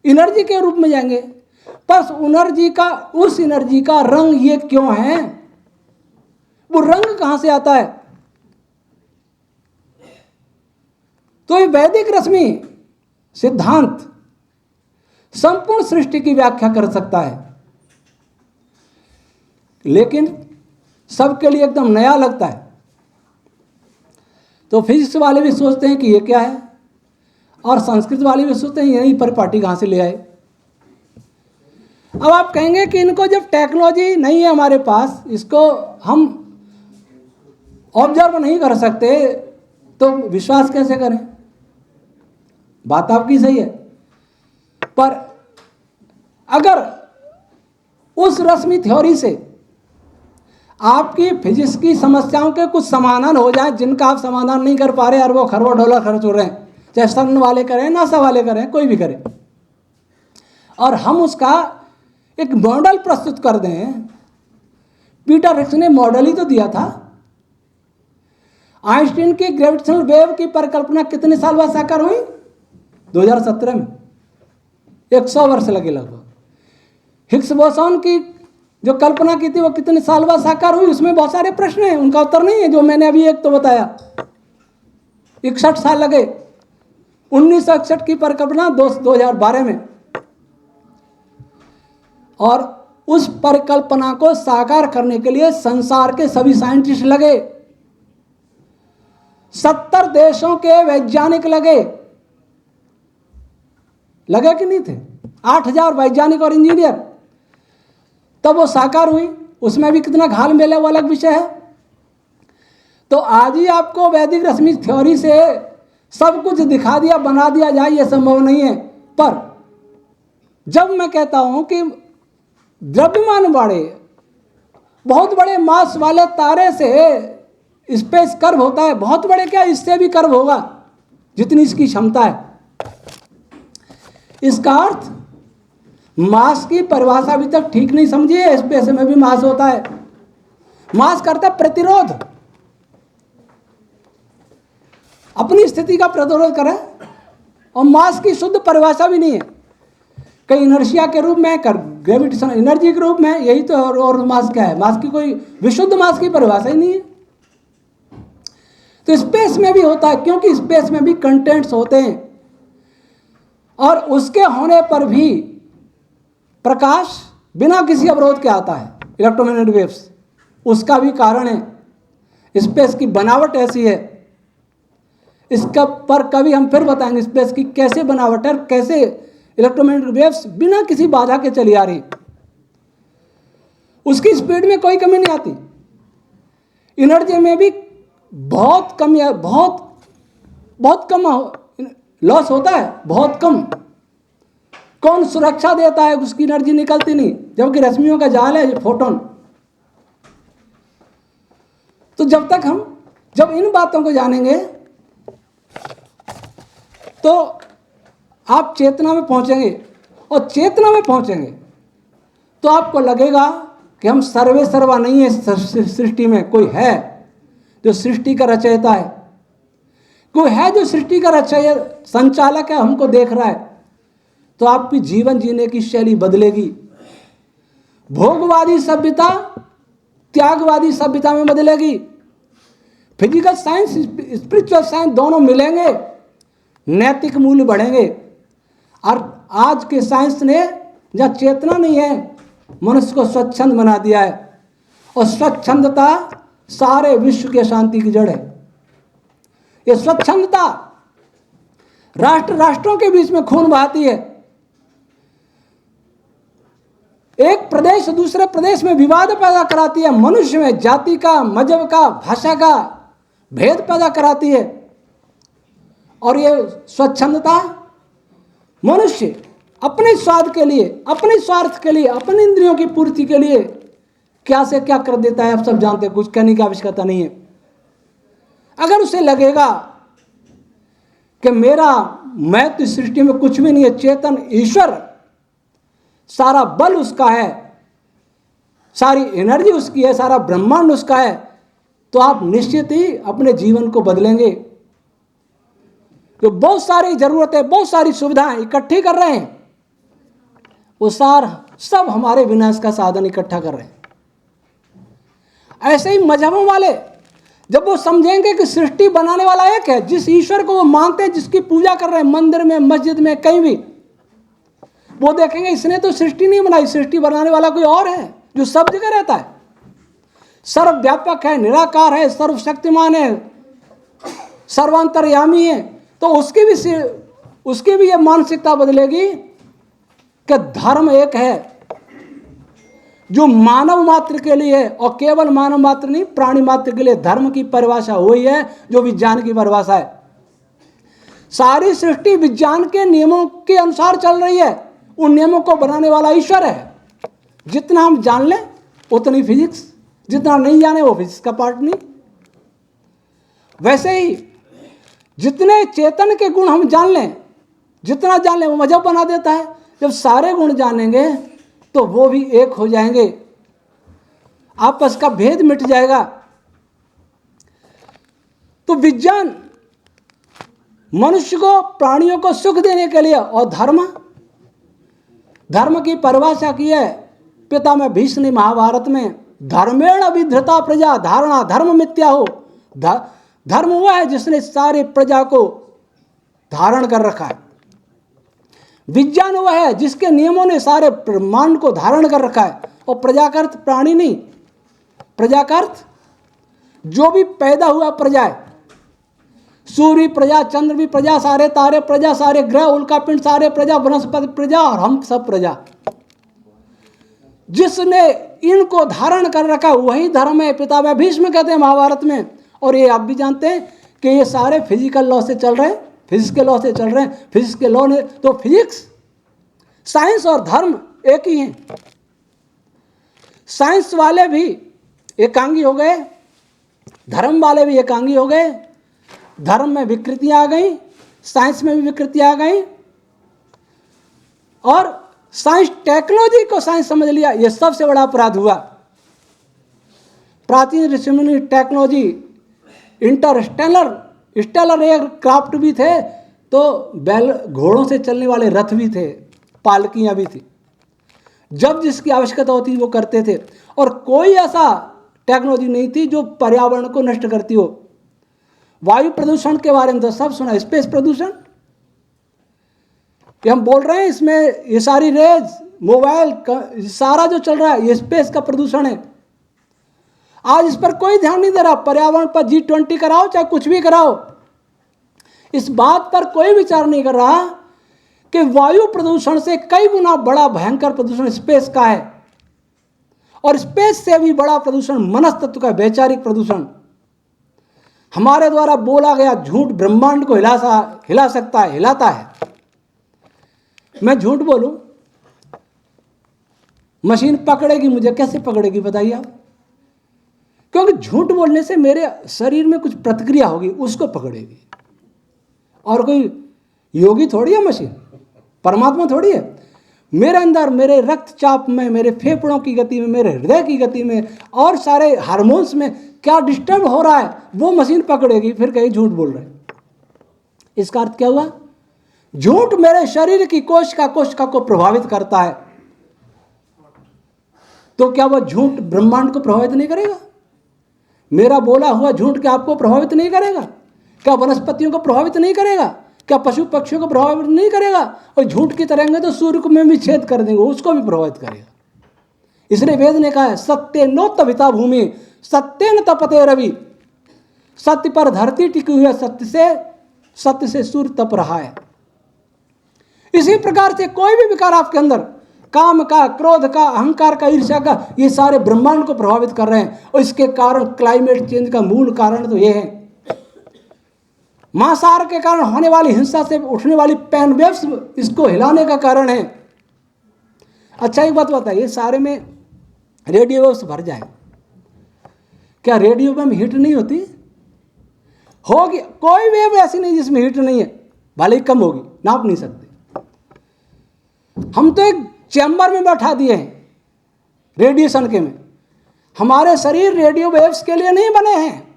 एनर्जी के रूप में जाएंगे, पर उस एनर्जी का रंग ये क्यों है? वो रंग कहां से आता है? तो ये वैदिक रश्मि सिद्धांत संपूर्ण सृष्टि की व्याख्या कर सकता है, लेकिन सबके लिए एकदम नया लगता है। तो फिजिक्स वाले भी सोचते हैं कि ये क्या है, और संस्कृत वाले भी सोचते हैं यही परिपाटी कहाँ से ले आए। अब आप कहेंगे कि इनको जब टेक्नोलॉजी नहीं है हमारे पास, इसको हम ऑब्जर्व नहीं कर सकते, तो विश्वास कैसे करें? बात आपकी सही है, पर अगर उस रश्मि थ्योरी से आपकी फिजिक्स की समस्याओं के कुछ समाधान हो जाए जिनका आप समाधान नहीं कर पा रहे, अरबों खरबों डॉलर खर्च हो रहे हैं, चाहे सन वाले करें, नासा वाले करें, कोई भी करे, और हम उसका एक मॉडल प्रस्तुत कर दें। पीटर हिग्स ने मॉडल ही तो दिया था। आइंस्टीन की ग्रेविटेशनल वेव की परिकल्पना कितने साल बाद साकार हुई? 2017 में। 100 वर्ष लगे लगभग। हिग्स बोसॉन की जो कल्पना की थी वो कितने साल बाद साकार हुई? उसमें बहुत सारे प्रश्न हैं, उनका उत्तर नहीं है जो मैंने अभी एक तो बताया। 61 साल लगे। 1961 की परिकल्पना 2012 में, और उस परिकल्पना को साकार करने के लिए संसार के सभी साइंटिस्ट लगे। 70 देशों के वैज्ञानिक लगे कि नहीं थे? 8000 वैज्ञानिक और इंजीनियर, तब वो साकार हुई। उसमें भी कितना घाल मेला वो अलग विषय है। तो आज ही आपको वैदिक रश्मि थ्योरी से सब कुछ दिखा दिया, बना दिया जाए, ये संभव नहीं है। पर जब मैं कहता हूं कि द्रव्यमान बड़े, बहुत बड़े मास वाले तारे से स्पेस कर्व होता है, बहुत बड़े क्या, इससे भी कर्व होगा जितनी इसकी क्षमता है। इसका अर्थ मास की परिभाषा अभी तक ठीक नहीं समझी है। स्पेस में भी मास होता है। मास करता है प्रतिरोध, अपनी स्थिति का प्रतिरोध करे, और मास की शुद्ध परिभाषा भी नहीं है। कहीं इनर्शिया के रूप में, कर ग्रेविटेशन एनर्जी के रूप में, यही तो। और मास क्या है? मास की कोई विशुद्ध मास की परिभाषा ही नहीं है। तो स्पेस में भी होता है, क्योंकि स्पेस में भी कंटेंट्स होते हैं, और उसके होने पर भी प्रकाश बिना किसी अवरोध के आता है, इलेक्ट्रोमैग्नेटिक वेव्स। उसका भी कारण है, स्पेस की बनावट ऐसी है। इसका पर कभी हम फिर बताएंगे स्पेस की कैसे बनावट है, कैसे इलेक्ट्रोमैग्नेटिक वेव्स बिना किसी बाधा के चली आ रही, उसकी स्पीड में कोई कमी नहीं आती। एनर्जी में भी बहुत कम, बहुत कम लॉस होता है, बहुत कम। कौन सुरक्षा देता है? उसकी एनर्जी निकलती नहीं, जबकि रश्मियों का जाल है फोटोन। तो जब इन बातों को जानेंगे तो आप चेतना में पहुंचेंगे, और चेतना में पहुंचेंगे तो आपको लगेगा कि हम सर्वे सर्वा नहीं है। सृष्टि में कोई है जो सृष्टि का रचयिता है, कोई है जो सृष्टि का रचयिता, संचालक है, हमको देख रहा है। तो आपकी जीवन जीने की शैली बदलेगी। भोगवादी सभ्यता त्यागवादी सभ्यता में बदलेगी। फिजिकल साइंस, स्पिरिचुअल साइंस दोनों मिलेंगे, नैतिक मूल्य बढ़ेंगे। और आज के साइंस ने जहाँ चेतना नहीं है, मनुष्य को स्वच्छंद बना दिया है, और स्वच्छंदता सारे विश्व के शांति की जड़ है। ये स्वच्छंदता राष्ट्रों के बीच में खून बहाती है। एक प्रदेश दूसरे प्रदेश में विवाद पैदा कराती है, मनुष्य में जाति का, मजहब का, भाषा का भेद पैदा कराती है। और ये स्वच्छंदता मनुष्य अपने स्वाद के लिए, अपने स्वार्थ के लिए, अपनी इंद्रियों की पूर्ति के लिए क्या से क्या कर देता है, आप सब जानते हैं, कुछ कहने की आवश्यकता नहीं है। अगर उसे लगेगा कि मैं तो इस सृष्टि में कुछ भी नहीं है, चेतन ईश्वर, सारा बल उसका है, सारी एनर्जी उसकी है, सारा ब्रह्मांड उसका है, तो आप निश्चित ही अपने जीवन को बदलेंगे। तो बहुत सारी जरूरतें, बहुत सारी सुविधाएं इकट्ठी कर रहे हैं, वो सब हमारे विनाश का साधन इकट्ठा कर रहे हैं। ऐसे ही मजहबों वाले जब वो समझेंगे कि सृष्टि बनाने वाला एक है, जिस ईश्वर को वो मानते हैं, जिसकी पूजा कर रहे हैं, मंदिर में, मस्जिद में, कहीं भी, वो देखेंगे इसने तो सृष्टि नहीं बनाई, सृष्टि बनाने वाला कोई और है जो सब जगह रहता है, सर्वव्यापक है, निराकार है, सर्वशक्तिमान है, सर्वांतर्यामी है। तो उसकी भी ये मानसिकता बदलेगी कि धर्म एक है जो मानव मात्र के लिए है, और केवल मानव मात्र नहीं, प्राणी मात्र के लिए। धर्म की परिभाषा वही है जो विज्ञान की परिभाषा है। सारी सृष्टि विज्ञान के नियमों के अनुसार चल रही है, उन नियमों को बनाने वाला ईश्वर है। जितना हम जान लें उतनी फिजिक्स, जितना नहीं जाने वो फिजिक्स का पार्ट नहीं। वैसे ही जितने चेतन के गुण हम जान लें, जितना जान लें वो मजहब बना देता है। जब सारे गुण जानेंगे तो वो भी एक हो जाएंगे, आपस का भेद मिट जाएगा। तो विज्ञान मनुष्य को, प्राणियों को सुख देने के लिए, और धर्म की परिभाषा की है पितामह भीष्म ने महाभारत में, धर्मेण अभिधृता प्रजा धारणा धर्म मिथ्या हो। धर्म वह है जिसने सारी प्रजा को धारण कर रखा है। विज्ञान वह है जिसके नियमों ने सारे ब्रह्मांड को धारण कर रखा है। और प्रजा का अर्थ प्राणी नहीं, प्रजा का अर्थ जो भी पैदा हुआ प्रजा है। सूर्य प्रजा, चंद्र भी प्रजा, सारे तारे प्रजा, सारे ग्रह, उल्कापिंड सारे प्रजा, वनस्पति प्रजा, और हम सब प्रजा। जिसने इनको धारण कर रखा वही धर्म है, पितामह भीष्म कहते हैं महाभारत में। और ये आप भी जानते हैं कि ये सारे फिजिकल लॉ से चल रहे हैं, फिजिक्स के लॉ से चल रहे हैं। फिजिक्स के लॉ ने तो फिजिक्स, साइंस और धर्म एक ही हैं। साइंस वाले भी एकांगी हो गए, धर्म वाले भी एकांगी हो गए। धर्म में विकृतियां आ गई, साइंस में भी विकृतियां आ गई, और साइंस टेक्नोलॉजी को साइंस समझ लिया। यह सबसे बड़ा अपराध हुआ। प्राचीन ऋषि मुनि टेक्नोलॉजी, स्टेलर एयरक्राफ्ट भी थे, तो बैल घोड़ों से चलने वाले रथ भी थे, पालकियां भी थी। जब जिसकी आवश्यकता होती वो करते थे। और कोई ऐसा टेक्नोलॉजी नहीं थी जो पर्यावरण को नष्ट करती हो। वायु प्रदूषण के बारे में तो सब सुना, स्पेस प्रदूषण ये हम बोल रहे हैं, इसमें ये सारी रेज, मोबाइल सारा जो चल रहा है ये स्पेस का प्रदूषण है। आज इस पर कोई ध्यान नहीं दे रहा। पर्यावरण पर G20 कराओ चाहे कुछ भी कराओ, इस बात पर कोई विचार नहीं कर रहा कि वायु प्रदूषण से कई गुना बड़ा भयंकर प्रदूषण स्पेस का है। और स्पेस से भी बड़ा प्रदूषण मनस्तत्व का वैचारिक प्रदूषण। हमारे द्वारा बोला गया झूठ ब्रह्मांड को हिला सकता है, हिलाता है। मैं झूठ बोलूं, मशीन पकड़ेगी मुझे, कैसे पकड़ेगी बताइए आप? क्योंकि झूठ बोलने से मेरे शरीर में कुछ प्रतिक्रिया होगी, उसको पकड़ेगी। और कोई योगी थोड़ी है मशीन, परमात्मा थोड़ी है। मेरे अंदर, मेरे रक्तचाप में, मेरे फेफड़ों की गति में, मेरे हृदय की गति में और सारे हार्मोन्स में क्या डिस्टर्ब हो रहा है वो मशीन पकड़ेगी, फिर कहीं झूठ बोल रहे। इसका अर्थ क्या हुआ? झूठ मेरे शरीर की कोशिका को प्रभावित करता है। तो क्या वह झूठ ब्रह्मांड को प्रभावित नहीं करेगा? मेरा बोला हुआ झूठ क्या आपको प्रभावित नहीं करेगा? क्या वनस्पतियों को प्रभावित नहीं करेगा? क्या पशु पक्षियों को प्रभावित नहीं करेगा? और झूठ की तरंगे तो सूर्य को में भी छेद कर देंगे, उसको भी प्रभावित करेगा। इसलिए वेद ने कहा है सत्य नो तविता भूमि, सत्येन तपते रवि, सत्य पर धरती टिकी हुई है, सत्य से सूर्य तप रहा है। इसी प्रकार से कोई भी विकार आपके अंदर, काम का, क्रोध का, अहंकार का, ईर्ष्या का, ये सारे ब्रह्मांड को प्रभावित कर रहे हैं। और इसके कारण क्लाइमेट चेंज का मूल कारण तो ये है, मांसाहार के कारण होने वाली हिंसा से उठने वाली पैन वेव्स इसको हिलाने का कारण है। अच्छा एक बात बताइए, सारे में रेडियो वेव्स भर जाए, क्या रेडियो में हीट नहीं होती? होगी, कोई वेव ऐसी नहीं जिसमें हीट नहीं है, भले ही कम होगी, नाप नहीं सकते। हम तो एक चैम्बर में बैठा दिए हैं रेडिएशन के में। हमारे शरीर रेडियो वेव्स के लिए नहीं बने हैं,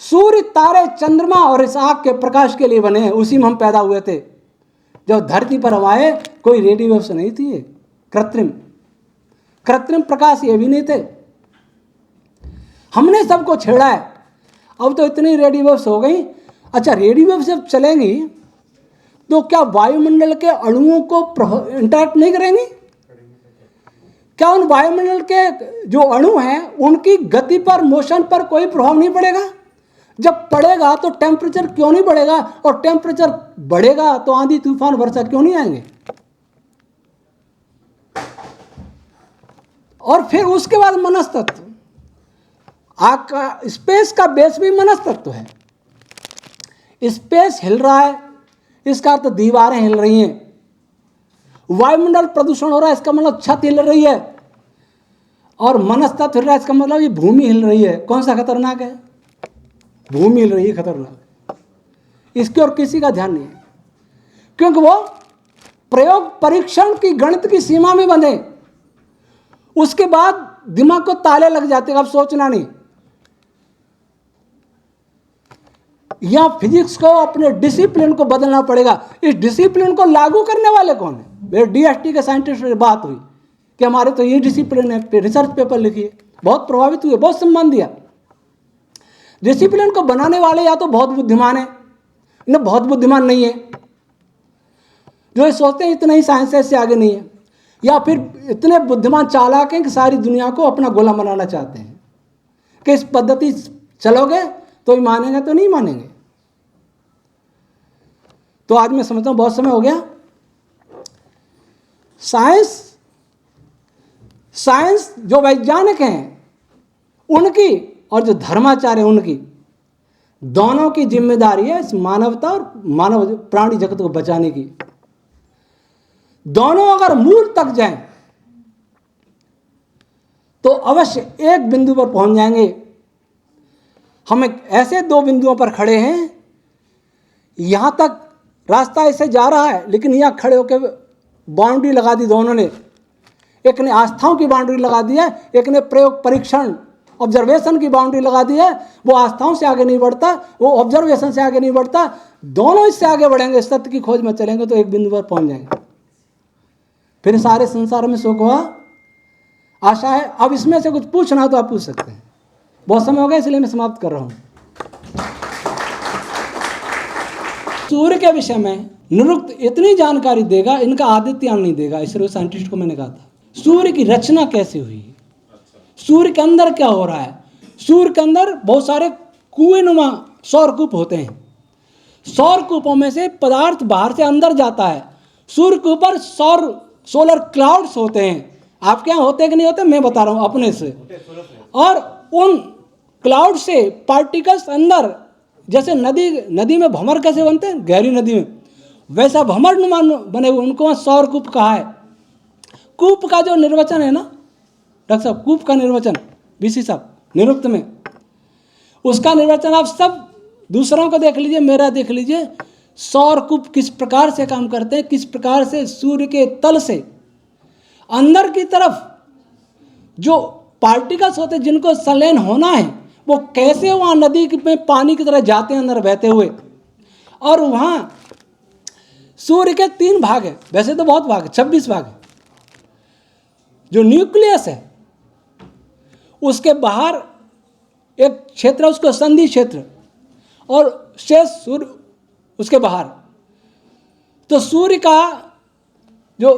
सूर्य, तारे, चंद्रमा और इस आग के प्रकाश के लिए बने हैं। उसी में हम पैदा हुए थे। जब धरती पर हम आए कोई रेडियो वेव्स नहीं थी, कृत्रिम प्रकाश ये भी नहीं थे, हमने सबको छेड़ा है। अब तो इतनी रेडियो वेव्स हो गई। अच्छा, रेडियो वेव्स जब चलेंगी तो क्या वायुमंडल के अणुओं को इंटरैक्ट नहीं करेंगी? क्या उन वायुमंडल के जो अणु हैं उनकी गति पर, मोशन पर कोई प्रभाव नहीं पड़ेगा? जब पड़ेगा तो टेम्परेचर क्यों नहीं बढ़ेगा? और टेम्परेचर बढ़ेगा तो आंधी तूफान वर्षा क्यों नहीं आएंगे? और फिर उसके बाद मनस्तत्व, स्पेस का बेस भी मनस्तत्व है। स्पेस हिल रहा है, इसका अर्थ दीवारें हिल रही हैं। वायुमंडल प्रदूषण हो रहा है, इसका मतलब छत हिल रही है। और मनस्तत्व हिल रहा है, इसका मतलब ये भूमि हिल रही है। कौन सा खतरनाक है? भूमि हिल रही है खतरनाक। इसके और किसी का ध्यान नहीं है, क्योंकि वो प्रयोग परीक्षण की गणित की सीमा में बंधे। उसके बाद दिमाग को ताले लग जाते हैं, अब सोचना नहीं। या फिजिक्स को, अपने डिसिप्लिन को बदलना पड़ेगा। इस डिसिप्लिन को लागू करने वाले कौन है? मेरे डीएसटी के साइंटिस्ट से बात हुई कि हमारे तो ये डिसिप्लिन है, रिसर्च पेपर लिखिए। बहुत प्रभावित हुए, बहुत सम्मान दिया। डिसिप्लिन को बनाने वाले या तो बहुत बुद्धिमान है, न बहुत बुद्धिमान नहीं है, जो ये सोचते हैं इतना ही साइंस से आगे नहीं है, या फिर इतने बुद्धिमान चालाक हैं कि सारी दुनिया को अपना गोला बनाना चाहते हैं कि इस पद्धति चलोगे तो ही मानेंगे, तो नहीं मानेंगे। तो आज मैं समझता हूं बहुत समय हो गया। साइंस जो वैज्ञानिक हैं उनकी और जो धर्माचार्य उनकी, दोनों की जिम्मेदारी है इस मानवता और मानव प्राणी जगत को बचाने की। दोनों अगर मूल तक जाएं तो अवश्य एक बिंदु पर पहुंच जाएंगे। हम एक ऐसे दो बिंदुओं पर खड़े हैं, यहां तक रास्ता ऐसे जा रहा है, लेकिन यहां खड़े होकर बाउंड्री लगा दी दोनों ने। एक ने आस्थाओं की बाउंड्री लगा दी है, एक ने प्रयोग परीक्षण ऑब्जर्वेशन की बाउंड्री लगा दी है। वो आस्थाओं से आगे नहीं बढ़ता, वो ऑब्जर्वेशन से आगे नहीं बढ़ता। दोनों इससे आगे बढ़ेंगे, सत्य की खोज में चलेंगे तो एक बिंदु पर पहुंच जाएंगे। फिर सारे संसार में सुख हुआ। आशा है अब इसमें से कुछ पूछना हो तो आप पूछ सकते हैं। बहुत समय हो गया इसलिए मैं समाप्त कर रहा हूं। सूर्य के विषय में निरुक्त इतनी जानकारी देगा, इनका आदित्य नहीं देगा। इसरो साइंटिस्ट को मैंने कहा था सूर्य की रचना कैसे हुई, सूर्य के अंदर क्या हो रहा है। सूर्य के अंदर बहुत सारे कुएनुमा सौरकूप होते हैं। सौरकूपों में से पदार्थ बाहर से अंदर जाता है। सूर्य के ऊपर सोलर क्लाउड्स होते हैं। आपके यहाँ होते कि नहीं होते मैं बता रहा हूँ अपने से। और उन क्लाउड से पार्टिकल्स अंदर, जैसे नदी में भंवर कैसे बनते हैं, गहरी नदी में वैसा भंवर बने हुए, उनको सौरकूप कहा है। कूप का जो निर्वचन है ना डॉक्टर साहब, कूप का निर्वचन बीसी साहब निरुक्त में, उसका निर्वचन आप सब दूसरों को देख लीजिए, मेरा देख लीजिए। सौरकूप किस प्रकार से काम करते हैं, किस प्रकार से सूर्य के तल से अंदर की तरफ जो पार्टिकल्स होते हैं जिनको संलयन होना है, वो कैसे वहाँ नदी में पानी की तरह जाते हैं अंदर बहते हुए। और वहाँ सूर्य के 3 भाग है, वैसे तो बहुत भाग है, 26 भाग है। जो न्यूक्लियस है उसके बाहर एक क्षेत्र, उसको संधि क्षेत्र, और शेष सूर्य उसके बाहर। तो सूर्य का जो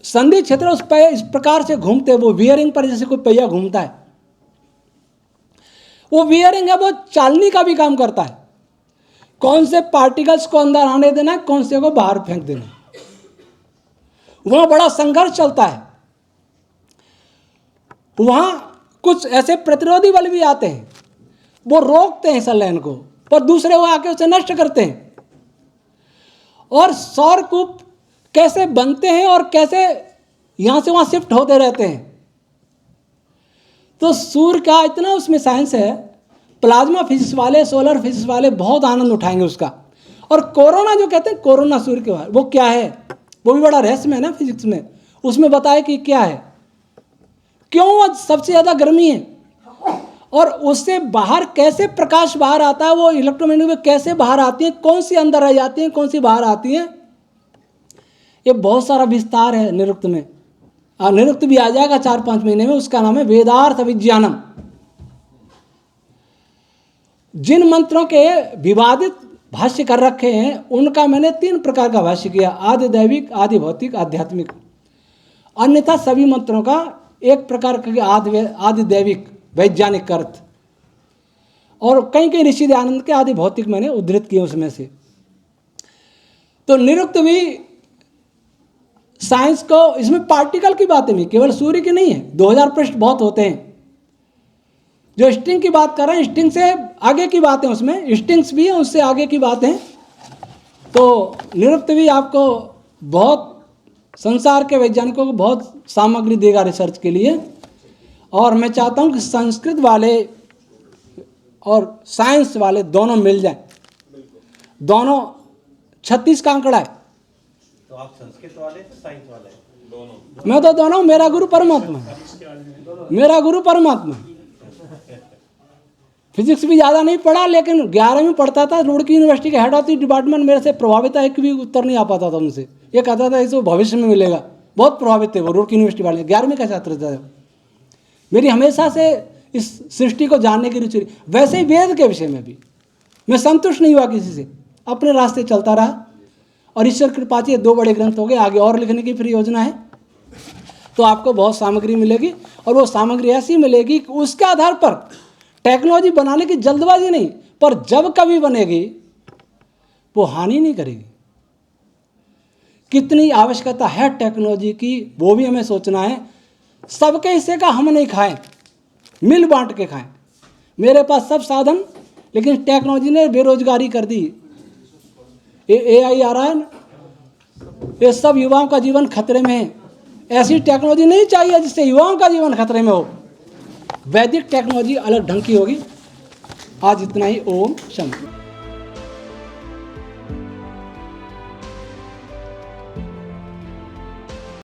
संधि क्षेत्र उस पर इस प्रकार से घूमते हैं, वो बियरिंग पर जैसे कोई पहिया घूमता है। वो बियरिंग है, वो चालनी का भी काम करता है। कौन से पार्टिकल्स को अंदर आने देना है, कौन से को बाहर फेंक देना है, वहां बड़ा संघर्ष चलता है। वहां कुछ ऐसे प्रतिरोधी बल भी आते हैं, वो रोकते हैं इस लाइन को, पर दूसरे वो आके उसे नष्ट करते हैं। और सौरकूप कैसे बनते हैं और कैसे यहां से वहां शिफ्ट होते रहते हैं। तो सूर्य का इतना उसमें साइंस है, प्लाज्मा फिजिक्स वाले, सोलर फिजिक्स वाले बहुत आनंद उठाएंगे उसका। और कोरोना जो कहते हैं, कोरोना सूर्य के बारे, वो क्या है, वो भी बड़ा रहस्य है ना फिजिक्स में। उसमें बताया कि क्या है, क्यों सबसे ज़्यादा गर्मी है, और उससे बाहर कैसे प्रकाश बाहर आता है, वो इलेक्ट्रोमैग्नेटिक वेव कैसे बाहर आती है, कौन सी अंदर रह जाती है, कौन सी बाहर आती है। ये बहुत सारा विस्तार है निरुक्त में। निरुक्त भी आ जाएगा 4-5 महीने में, उसका नाम है वेदार्थ विज्ञानम। जिन मंत्रों के विवादित भाष्य कर रखे हैं, उनका मैंने 3 प्रकार का भाष्य किया, आदि दैविक, आदि भौतिक, आध्यात्मिक। अन्यथा सभी मंत्रों का एक प्रकार का आदि दैविक वैज्ञानिक अर्थ, और कई कई ऋषि दयानंद के आदि भौतिक मैंने उद्धृत किए उसमें से। तो निरुक्त भी साइंस को, इसमें पार्टिकल की बातें भी, केवल सूर्य की नहीं है। 2000 पृष्ठ बहुत होते हैं। जो स्टिंग की बात कर रहे हैं, स्टिंग से आगे की बातें उसमें, स्टिंग्स भी है, उससे आगे की बातें। तो निरुक्त भी आपको बहुत, संसार के वैज्ञानिकों को बहुत सामग्री देगा रिसर्च के लिए। और मैं चाहता हूं कि संस्कृत वाले और साइंस वाले दोनों मिल जाएं, दोनों 36 का आंकड़ा है। तो आप संस्कृत वाले हैं साइंस वाले हैं? दोनों। मैं तो दोनों, मेरा गुरु परमात्मा है, मेरा गुरु परमात्मा है। फिजिक्स भी ज़्यादा नहीं पढ़ा, लेकिन 11वीं पढ़ता था, रुड़की यूनिवर्सिटी के हेड ऑफ द डिपार्टमेंट मेरे से प्रभावित था, एक भी उत्तर नहीं आ पाता था उनसे। ये कहता था इसको भविष्य में मिलेगा, बहुत प्रभावित थे वो रुड़की यूनिवर्सिटी वाले। 11वीं का छात्र था। मेरी हमेशा से इस सृष्टि को जानने की रुचि। वैसे ही वेद के विषय में भी मैं संतुष्ट नहीं हुआ किसी से, अपने रास्ते चलता रहा। और ईश्वर कृपा से 2 बड़े ग्रंथ हो गए, आगे और लिखने की फिर योजना है। तो आपको बहुत सामग्री मिलेगी, और वो सामग्री ऐसी मिलेगी कि उसके आधार पर टेक्नोलॉजी बनाने की जल्दबाजी नहीं, पर जब कभी बनेगी वो हानि नहीं करेगी। कितनी आवश्यकता है टेक्नोलॉजी की, वो भी हमें सोचना है। सबके हिस्से का हम नहीं खाएं, मिल बांट के खाएं। मेरे पास सब साधन, लेकिन टेक्नोलॉजी ने बेरोजगारी कर दी। AI आ रहा है ना, ये सब युवाओं का जीवन खतरे में है। ऐसी टेक्नोलॉजी नहीं चाहिए जिससे युवाओं का जीवन खतरे में हो। वैदिक टेक्नोलॉजी अलग ढंग की होगी। आज इतना ही। ओम शांति।